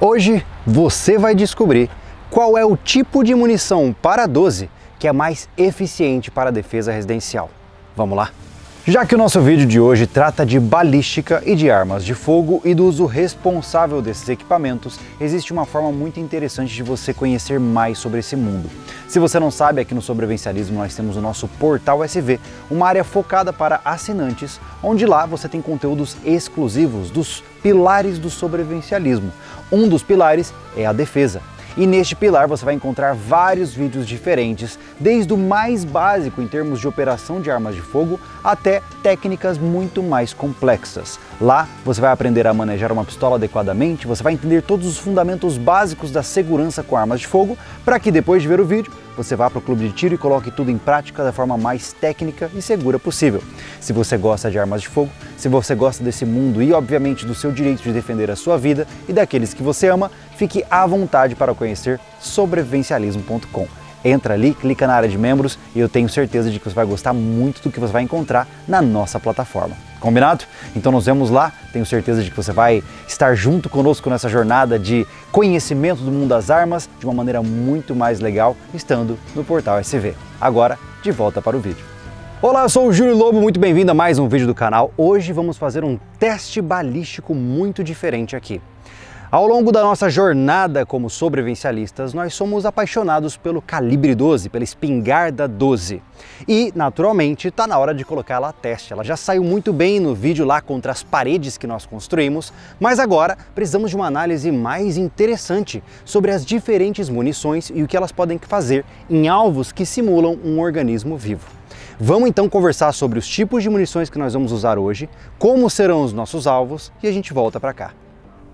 Hoje você vai descobrir qual é o tipo de munição para 12 que é mais eficiente para a defesa residencial. Vamos lá? Já que o nosso vídeo de hoje trata de balística e de armas de fogo e do uso responsável desses equipamentos, existe uma forma muito interessante de você conhecer mais sobre esse mundo. Se você não sabe, aqui no Sobrevivencialismo nós temos o nosso Portal SV, uma área focada para assinantes, onde lá você tem conteúdos exclusivos dos pilares do sobrevivencialismo. Um dos pilares é a defesa. E neste pilar você vai encontrar vários vídeos diferentes, desde o mais básico em termos de operação de armas de fogo até técnicas muito mais complexas. Lá você vai aprender a manejar uma pistola adequadamente, você vai entender todos os fundamentos básicos da segurança com armas de fogo, para que depois de ver o vídeo você vá para o clube de tiro e coloque tudo em prática da forma mais técnica e segura possível. Se você gosta de armas de fogo, se você gosta desse mundo e obviamente do seu direito de defender a sua vida e daqueles que você ama, fique à vontade para conhecer sobrevivencialismo.com. Entra ali, clica na área de membros e eu tenho certeza de que você vai gostar muito do que você vai encontrar na nossa plataforma. Combinado? Então nos vemos lá, tenho certeza de que você vai estar junto conosco nessa jornada de conhecimento do mundo das armas de uma maneira muito mais legal, estando no Portal SV. Agora, de volta para o vídeo. Olá, eu sou o Júlio Lobo, muito bem-vindo a mais um vídeo do canal. Hoje vamos fazer um teste balístico muito diferente aqui. Ao longo da nossa jornada como sobrevivencialistas, nós somos apaixonados pelo calibre 12, pela espingarda 12. E, naturalmente, está na hora de colocar ela a teste. Ela já saiu muito bem no vídeo lá contra as paredes que nós construímos, mas agora precisamos de uma análise mais interessante sobre as diferentes munições e o que elas podem fazer em alvos que simulam um organismo vivo. Vamos então conversar sobre os tipos de munições que nós vamos usar hoje, como serão os nossos alvos e a gente volta para cá.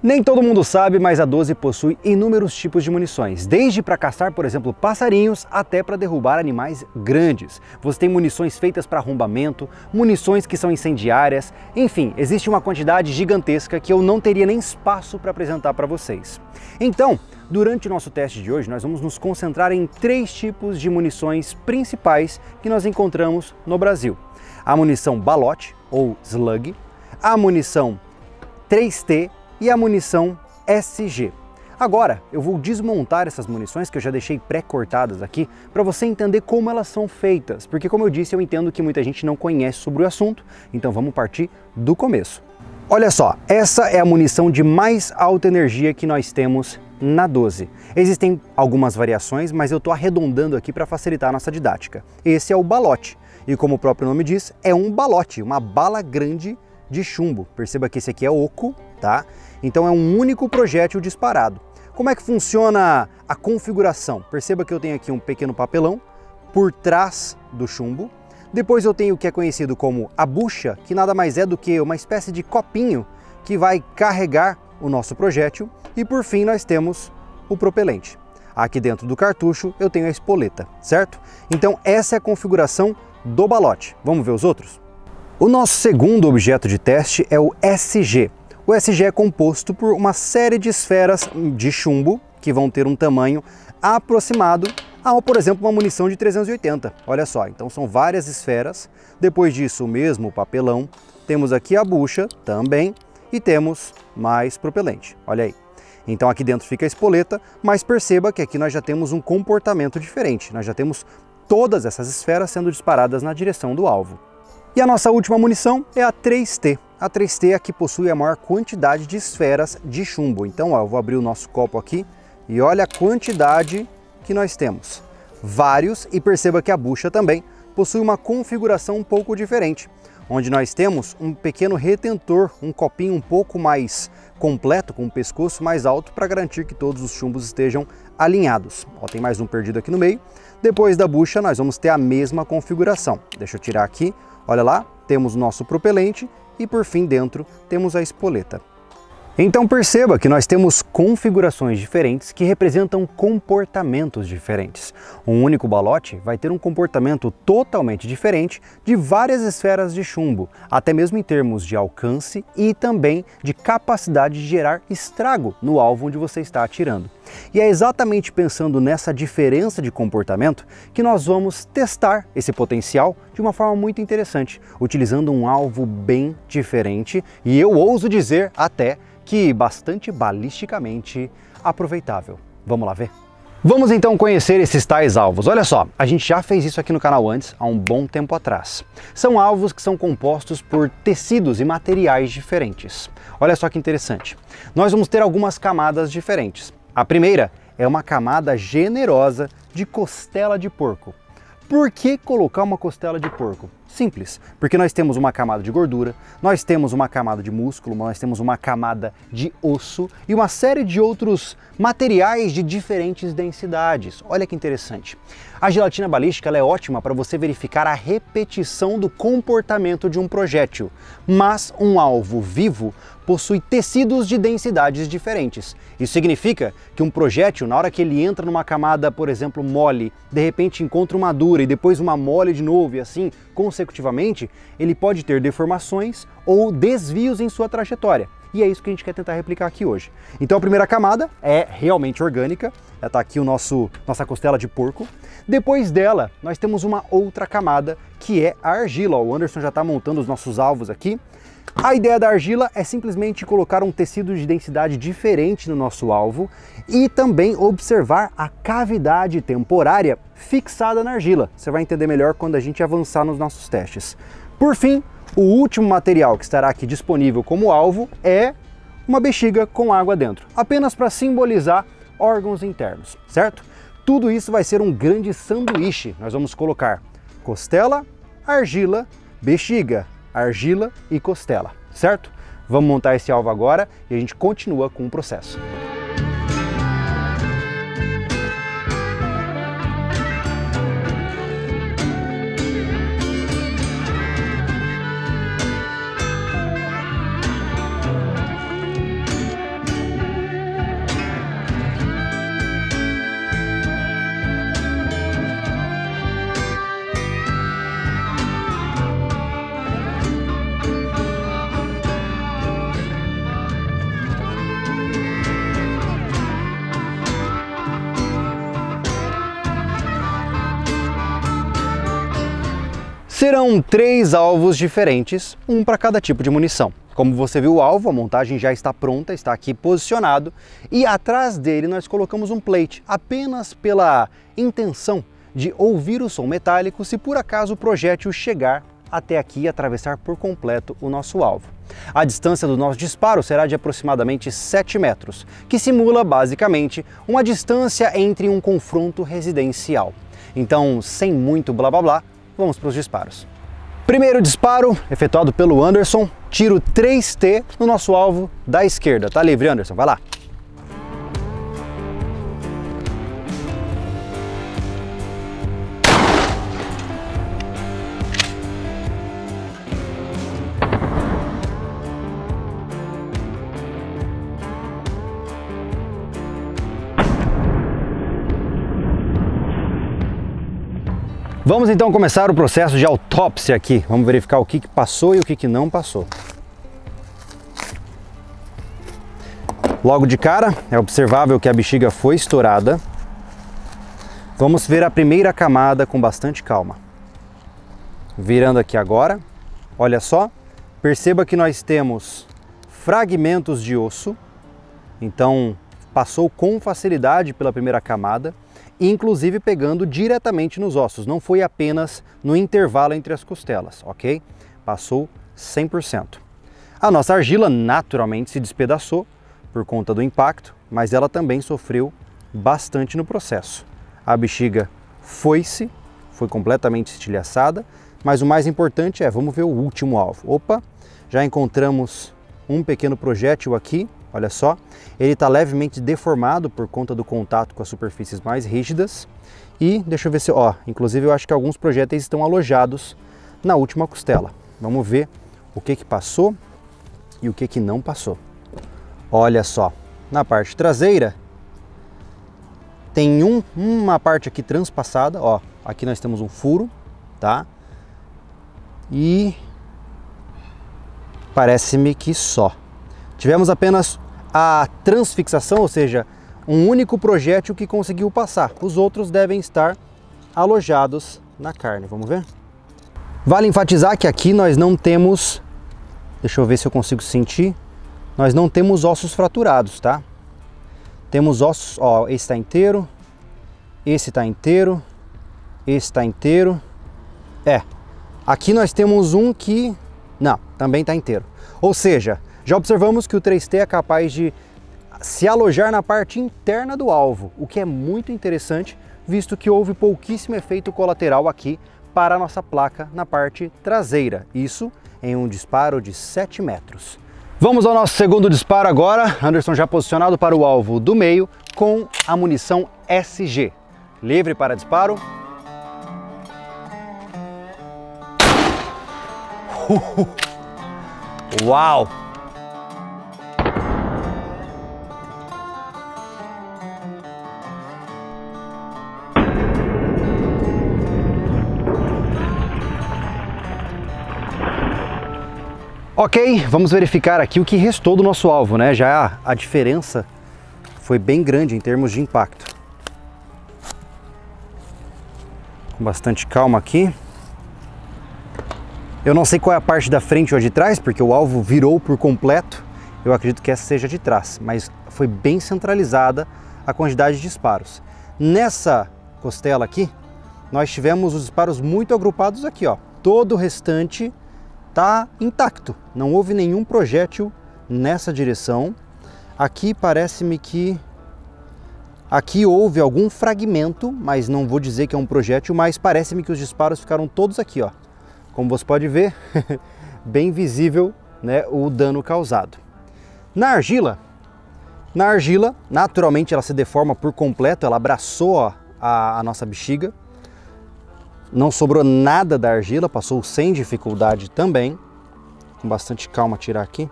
Nem todo mundo sabe, mas a 12 possui inúmeros tipos de munições, desde para caçar, por exemplo, passarinhos, até para derrubar animais grandes. Você tem munições feitas para arrombamento, munições que são incendiárias, enfim, existe uma quantidade gigantesca que eu não teria nem espaço para apresentar para vocês. Então, durante o nosso teste de hoje, nós vamos nos concentrar em 3 tipos de munições principais que nós encontramos no Brasil. A munição balote, ou slug, a munição 3T, e a munição SG. Agora eu vou desmontar essas munições que eu já deixei pré-cortadas aqui para você entender como elas são feitas, porque como eu disse, eu entendo que muita gente não conhece sobre o assunto, então vamos partir do começo. Olha só, essa é a munição de mais alta energia que nós temos na 12. Existem algumas variações, mas eu estou arredondando aqui para facilitar a nossa didática. Esse é o balote, e como o próprio nome diz, é um balote, uma bala grande de chumbo. Perceba que esse aqui é oco, tá? Então é um único projétil disparado. Como é que funciona a configuração? Perceba que eu tenho aqui um pequeno papelão por trás do chumbo. Depois eu tenho o que é conhecido como a bucha, que nada mais é do que uma espécie de copinho que vai carregar o nosso projétil. E por fim nós temos o propelente. Aqui dentro do cartucho eu tenho a espoleta, certo? Então essa é a configuração do balote. Vamos ver os outros? O nosso segundo objeto de teste é o SG. O SG é composto por uma série de esferas de chumbo que vão ter um tamanho aproximado a, por exemplo, uma munição de 380. Olha só, então são várias esferas. Depois disso, o mesmo papelão. Temos aqui a bucha também e temos mais propelente. Olha aí. Então aqui dentro fica a espoleta, mas perceba que aqui nós já temos um comportamento diferente. Nós já temos todas essas esferas sendo disparadas na direção do alvo. E a nossa última munição é a 3T. A 3T é a que possui a maior quantidade de esferas de chumbo. Então, ó, eu vou abrir o nosso copo aqui e olha a quantidade que nós temos. Vários, e perceba que a bucha também possui uma configuração um pouco diferente, onde nós temos um pequeno retentor, um copinho um pouco mais completo, com um pescoço mais alto, para garantir que todos os chumbos estejam alinhados. Ó, tem mais um perdido aqui no meio. Depois da bucha, nós vamos ter a mesma configuração. Deixa eu tirar aqui. Olha lá, temos o nosso propelente e por fim dentro temos a espoleta. Então perceba que nós temos configurações diferentes que representam comportamentos diferentes. Um único balote vai ter um comportamento totalmente diferente de várias esferas de chumbo, até mesmo em termos de alcance e também de capacidade de gerar estrago no alvo onde você está atirando. E é exatamente pensando nessa diferença de comportamento que nós vamos testar esse potencial de uma forma muito interessante, utilizando um alvo bem diferente e eu ouso dizer até que bastante balisticamente aproveitável. Vamos lá ver? Vamos então conhecer esses tais alvos. Olha só, a gente já fez isso aqui no canal antes, há um bom tempo atrás. São alvos que são compostos por tecidos e materiais diferentes. Olha só que interessante. Nós vamos ter algumas camadas diferentes. A primeira é uma camada generosa de costela de porco. Por que colocar uma costela de porco? Simples, porque nós temos uma camada de gordura, nós temos uma camada de músculo, nós temos uma camada de osso e uma série de outros materiais de diferentes densidades. Olha que interessante. A gelatina balística ela é ótima para você verificar a repetição do comportamento de um projétil, mas um alvo vivo possui tecidos de densidades diferentes. Isso significa que um projétil, na hora que ele entra numa camada, por exemplo, mole, de repente encontra uma dura e depois uma mole de novo e assim consecutivamente, ele pode ter deformações ou desvios em sua trajetória. E é isso que a gente quer tentar replicar aqui hoje. Então a primeira camada é realmente orgânica, está aqui nossa costela de porco. Depois dela, nós temos uma outra camada que é a argila. O Anderson já está montando os nossos alvos aqui. A ideia da argila é simplesmente colocar um tecido de densidade diferente no nosso alvo e também observar a cavidade temporária fixada na argila. Você vai entender melhor quando a gente avançar nos nossos testes. Por fim, o último material que estará aqui disponível como alvo é uma bexiga com água dentro, apenas para simbolizar órgãos internos, certo? Tudo isso vai ser um grande sanduíche. Nós vamos colocar costela, argila, bexiga, argila e costela, certo? Vamos montar esse alvo agora e a gente continua com o processo. Serão 3 alvos diferentes, um para cada tipo de munição. Como você viu o alvo, a montagem já está pronta, está aqui posicionado e atrás dele nós colocamos um plate, apenas pela intenção de ouvir o som metálico se por acaso o projétil chegar até aqui e atravessar por completo o nosso alvo. A distância do nosso disparo será de aproximadamente 7 metros, que simula basicamente uma distância entre um confronto residencial. Então, sem muito blá blá blá, vamos para os disparos. Primeiro disparo, efetuado pelo Anderson, tiro 3T no nosso alvo da esquerda. Tá livre, Anderson, vai lá. Vamos então começar o processo de autópsia aqui. Vamos verificar o que passou e o que não passou. Logo de cara, é observável que a bexiga foi estourada. Vamos ver a primeira camada com bastante calma. Virando aqui agora, olha só, perceba que nós temos fragmentos de osso. Então, passou com facilidade pela primeira camada. Inclusive pegando diretamente nos ossos, não foi apenas no intervalo entre as costelas, ok? Passou 100%. A nossa argila naturalmente se despedaçou por conta do impacto, mas ela também sofreu bastante no processo. A bexiga foi completamente estilhaçada, mas o mais importante é, vamos ver o último alvo. Opa, já encontramos um pequeno projétil aqui. Olha só, ele está levemente deformado por conta do contato com as superfícies mais rígidas. E deixa eu ver se, inclusive eu acho que alguns projéteis estão alojados na última costela. Vamos ver o que passou e o que não passou. Olha só, na parte traseira tem uma parte aqui transpassada, ó, aqui nós temos um furo, tá? E parece-me que só. Tivemos apenas a transfixação, ou seja, um único projétil que conseguiu passar. Os outros devem estar alojados na carne, vamos ver? Vale enfatizar que aqui nós não temos, deixa eu ver se eu consigo sentir, nós não temos ossos fraturados, tá? Temos ossos, ó, esse está inteiro, esse está inteiro, esse está inteiro. Aqui nós temos um que, não, também está inteiro. Ou seja, já observamos que o 3T é capaz de se alojar na parte interna do alvo, o que é muito interessante, visto que houve pouquíssimo efeito colateral aqui para a nossa placa na parte traseira. Isso em um disparo de 7 metros. Vamos ao nosso segundo disparo agora. Anderson já posicionado para o alvo do meio com a munição SG. Livre para disparo. Uau! Ok, vamos verificar aqui o que restou do nosso alvo, né? Já a diferença foi bem grande em termos de impacto. Com bastante calma aqui. Eu não sei qual é a parte da frente ou a de trás, porque o alvo virou por completo. Eu acredito que essa seja de trás, mas foi bem centralizada a quantidade de disparos. Nessa costela aqui, nós tivemos os disparos muito agrupados aqui, ó. Todo o restante está intacto, não houve nenhum projétil nessa direção. Aqui parece-me que aqui houve algum fragmento, mas não vou dizer que é um projétil, mas parece-me que os disparos ficaram todos aqui, ó. Como você pode ver, bem visível, né, o dano causado. Na argila, naturalmente ela se deforma por completo, ela abraçou ó, a nossa bexiga. Não sobrou nada da argila, passou sem dificuldade também. Com bastante calma tirar aqui.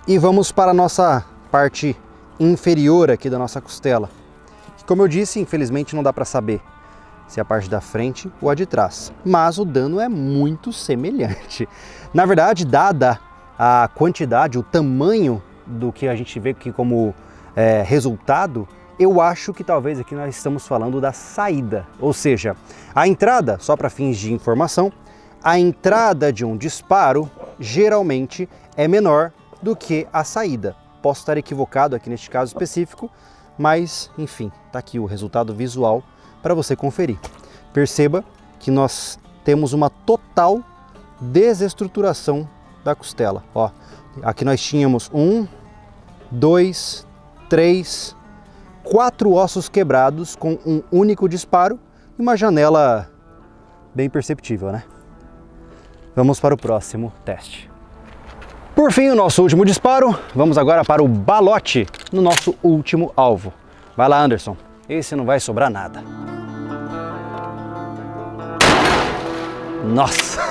E vamos para a nossa parte inferior aqui da nossa costela. Como eu disse, infelizmente não dá para saber se é a parte da frente ou a de trás. Mas o dano é muito semelhante. Na verdade, dada a quantidade, o tamanho do que a gente vê aqui como resultado, eu acho que talvez aqui nós estamos falando da saída, ou seja, a entrada, só para fins de informação, a entrada de um disparo geralmente é menor do que a saída. Posso estar equivocado aqui neste caso específico, mas enfim, tá aqui o resultado visual para você conferir. Perceba que nós temos uma total desestruturação da costela. Ó, aqui nós tínhamos 1, 2, 3, 4 ossos quebrados com um único disparo e uma janela bem perceptível, né? Vamos para o próximo teste. Por fim, o nosso último disparo. Vamos agora para o balote no nosso último alvo. Vai lá, Anderson. Esse não vai sobrar nada. Nossa!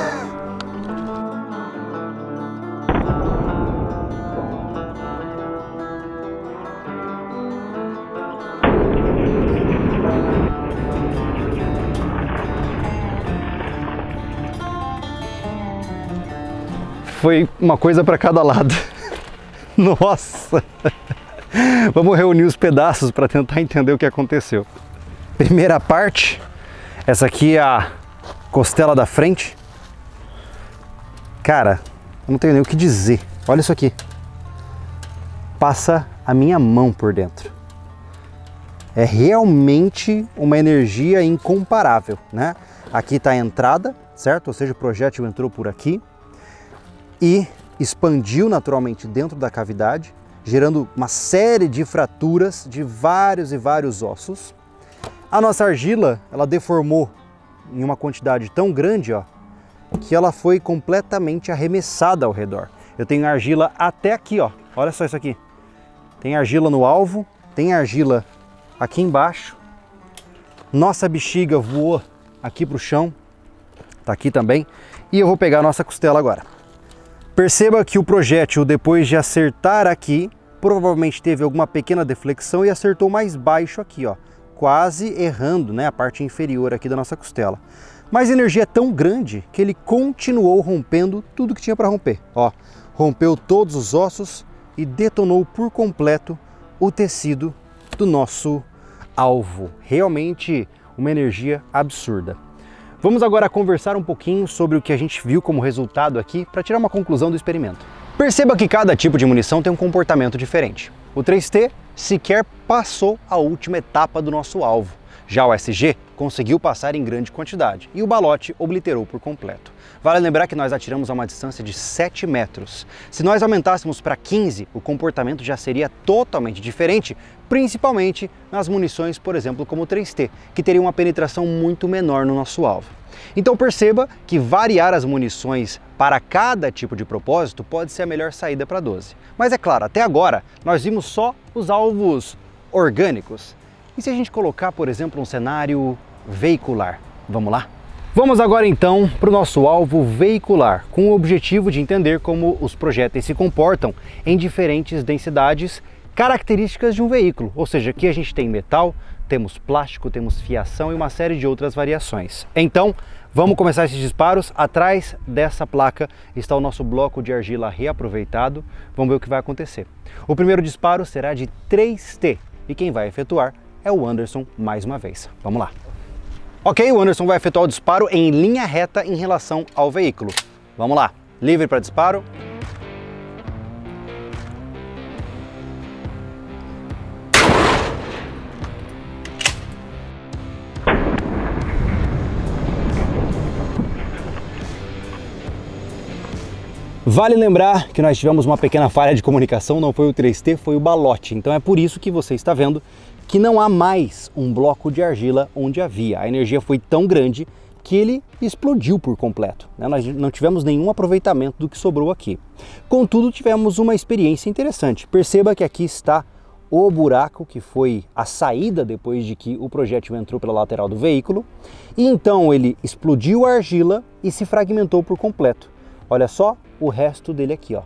Foi uma coisa para cada lado. Nossa! Vamos reunir os pedaços para tentar entender o que aconteceu. Primeira parte, essa aqui é a costela da frente. Cara, eu não tenho nem o que dizer. Olha isso aqui. Passa a minha mão por dentro. É realmente uma energia incomparável, né? Aqui está a entrada, certo? Ou seja, o projétil entrou por aqui e expandiu naturalmente dentro da cavidade, gerando uma série de fraturas de vários e vários ossos. A nossa argila, ela deformou em uma quantidade tão grande, ó, que ela foi completamente arremessada ao redor. Eu tenho argila até aqui, ó. Olha só isso aqui. Tem argila no alvo, tem argila aqui embaixo. Nossa bexiga voou aqui para o chão, tá aqui também. E eu vou pegar a nossa costela agora. Perceba que o projétil, depois de acertar aqui, provavelmente teve alguma pequena deflexão e acertou mais baixo aqui, ó, quase errando, né, a parte inferior aqui da nossa costela. Mas a energia é tão grande que ele continuou rompendo tudo que tinha para romper. Ó, rompeu todos os ossos e detonou por completo o tecido do nosso alvo. Realmente uma energia absurda. Vamos agora conversar um pouquinho sobre o que a gente viu como resultado aqui para tirar uma conclusão do experimento. Perceba que cada tipo de munição tem um comportamento diferente. O 3T sequer passou a última etapa do nosso alvo. Já o SG conseguiu passar em grande quantidade e o balote obliterou por completo. Vale lembrar que nós atiramos a uma distância de 7 metros. Se nós aumentássemos para 15, o comportamento já seria totalmente diferente, principalmente nas munições, por exemplo, como o 3T, que teria uma penetração muito menor no nosso alvo. Então perceba que variar as munições para cada tipo de propósito pode ser a melhor saída para 12. Mas é claro, até agora nós vimos só os alvos orgânicos. E se a gente colocar, por exemplo, um cenário veicular? Vamos lá? Vamos agora então para o nosso alvo veicular, com o objetivo de entender como os projéteis se comportam em diferentes densidades características de um veículo. Ou seja, aqui a gente tem metal, temos plástico, temos fiação e uma série de outras variações. Então, vamos começar esses disparos. Atrás dessa placa está o nosso bloco de argila reaproveitado. Vamos ver o que vai acontecer. O primeiro disparo será de 3T e quem vai efetuar é o Anderson mais uma vez. Vamos lá. Ok, o Anderson vai efetuar o disparo em linha reta em relação ao veículo. Vamos lá. Livre para disparo. Vale lembrar que nós tivemos uma pequena falha de comunicação, não foi o 3T, foi o balote. Então é por isso que você está vendo que não há mais um bloco de argila onde havia. A energia foi tão grande que ele explodiu por completo, né? Nós não tivemos nenhum aproveitamento do que sobrou aqui. Contudo, tivemos uma experiência interessante. Perceba que aqui está o buraco, que foi a saída depois de que o projétil entrou pela lateral do veículo. E então ele explodiu a argila e se fragmentou por completo. Olha só o resto dele aqui, ó.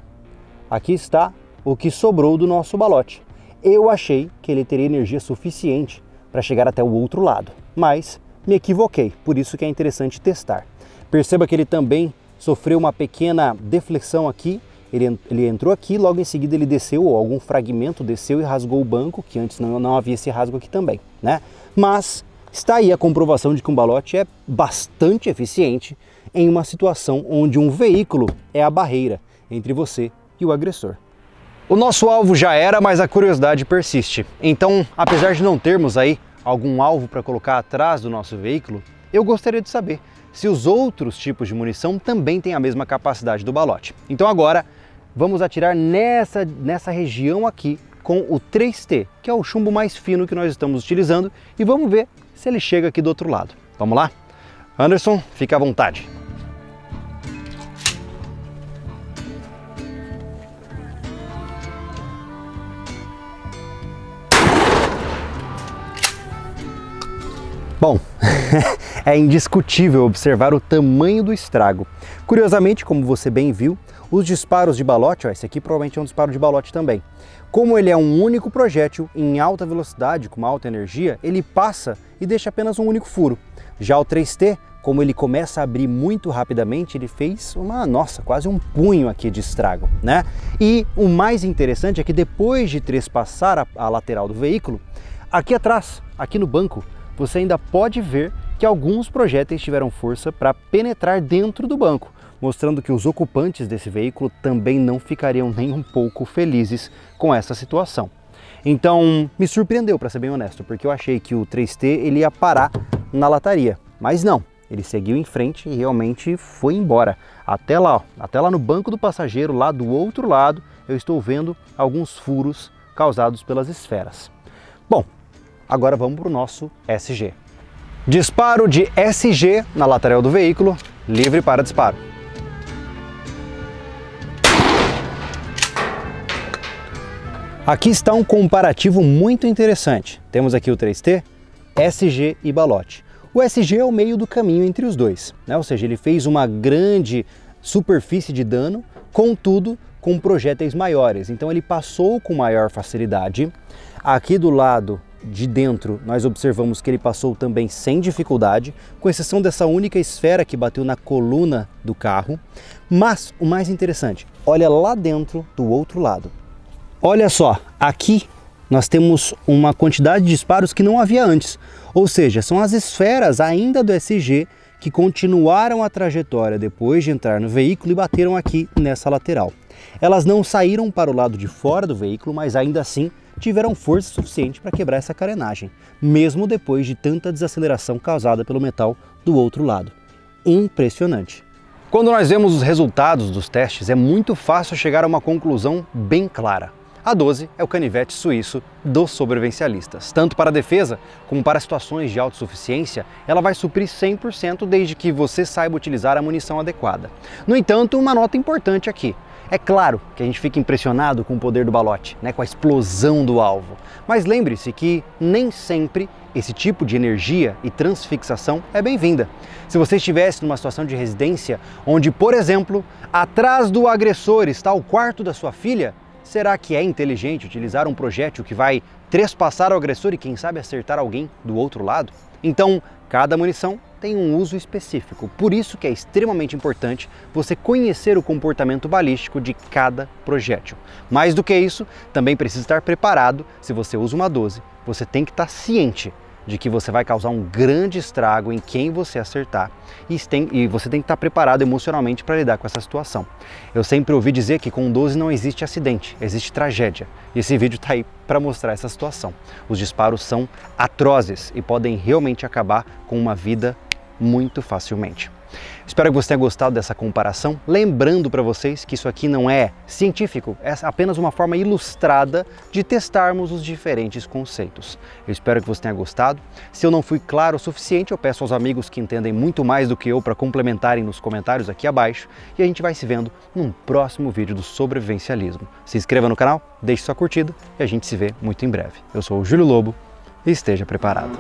Aqui está o que sobrou do nosso balote. Eu achei que ele teria energia suficiente para chegar até o outro lado, mas me equivoquei, por isso que é interessante testar. Perceba que ele também sofreu uma pequena deflexão aqui, ele entrou aqui, logo em seguida ele desceu, ou algum fragmento desceu e rasgou o banco, que antes não havia esse rasgo aqui também, né? Mas está aí a comprovação de que um balote é bastante eficiente em uma situação onde um veículo é a barreira entre você e o agressor. O nosso alvo já era, mas a curiosidade persiste. Então, apesar de não termos aí algum alvo para colocar atrás do nosso veículo, eu gostaria de saber se os outros tipos de munição também têm a mesma capacidade do balote. Então agora, vamos atirar nessa região aqui com o 3T, que é o chumbo mais fino que nós estamos utilizando, e vamos ver se ele chega aqui do outro lado. Vamos lá? Anderson, fica à vontade. Bom, é indiscutível observar o tamanho do estrago. Curiosamente, como você bem viu, os disparos de balote, ó, esse aqui provavelmente é um disparo de balote também. Como ele é um único projétil em alta velocidade, com uma alta energia, ele passa e deixa apenas um único furo. Já o 3T, como ele começa a abrir muito rapidamente, ele fez quase um punho aqui de estrago, né? E o mais interessante é que depois de trespassar a lateral do veículo, aqui atrás, aqui no banco, você ainda pode ver que alguns projéteis tiveram força para penetrar dentro do banco, mostrando que os ocupantes desse veículo também não ficariam nem um pouco felizes com essa situação. Então, me surpreendeu, para ser bem honesto, porque eu achei que o 3T ele ia parar na lataria, mas não, ele seguiu em frente e realmente foi embora. Até lá no banco do passageiro, lá do outro lado, eu estou vendo alguns furos causados pelas esferas. Bom, agora vamos para o nosso SG. Disparo de SG na lateral do veículo, livre para disparo. Aqui está um comparativo muito interessante. Temos aqui o 3T, SG e balote. O SG é o meio do caminho entre os dois, né? Ou seja, ele fez uma grande superfície de dano, contudo, com projéteis maiores, então ele passou com maior facilidade. Aqui do lado de dentro nós observamos que ele passou também sem dificuldade, com exceção dessa única esfera que bateu na coluna do carro. Mas o mais interessante, olha lá dentro do outro lado. Olha só, aqui nós temos uma quantidade de disparos que não havia antes, ou seja, são as esferas ainda do SG que continuaram a trajetória depois de entrar no veículo e bateram aqui nessa lateral. Elas não saíram para o lado de fora do veículo, mas ainda assim tiveram força suficiente para quebrar essa carenagem, mesmo depois de tanta desaceleração causada pelo metal do outro lado. Impressionante! Quando nós vemos os resultados dos testes, é muito fácil chegar a uma conclusão bem clara. A 12 é o canivete suíço dos sobrevivencialistas. Tanto para a defesa como para situações de autossuficiência, ela vai suprir 100% desde que você saiba utilizar a munição adequada. No entanto, uma nota importante aqui. É claro que a gente fica impressionado com o poder do balote, com a explosão do alvo. Mas lembre-se que nem sempre esse tipo de energia e transfixação é bem-vinda. Se você estivesse numa situação de residência onde, por exemplo, atrás do agressor está o quarto da sua filha, será que é inteligente utilizar um projétil que vai trespassar o agressor e quem sabe acertar alguém do outro lado? Então, cada munição tem um uso específico, por isso que é extremamente importante você conhecer o comportamento balístico de cada projétil. Mais do que isso, também precisa estar preparado. Se você usa uma 12, você tem que estar ciente de que você vai causar um grande estrago em quem você acertar e você tem que estar preparado emocionalmente para lidar com essa situação. Eu sempre ouvi dizer que com 12 não existe acidente, existe tragédia. E esse vídeo está aí para mostrar essa situação. Os disparos são atrozes e podem realmente acabar com uma vida muito facilmente. Espero que você tenha gostado dessa comparação, lembrando para vocês que isso aqui não é científico, é apenas uma forma ilustrada de testarmos os diferentes conceitos. Eu espero que você tenha gostado. Se eu não fui claro o suficiente, eu peço aos amigos que entendem muito mais do que eu para complementarem nos comentários aqui abaixo e a gente vai se vendo num próximo vídeo do sobrevivencialismo. Se inscreva no canal, deixe sua curtida e a gente se vê muito em breve. Eu sou o Júlio Lobo e esteja preparado.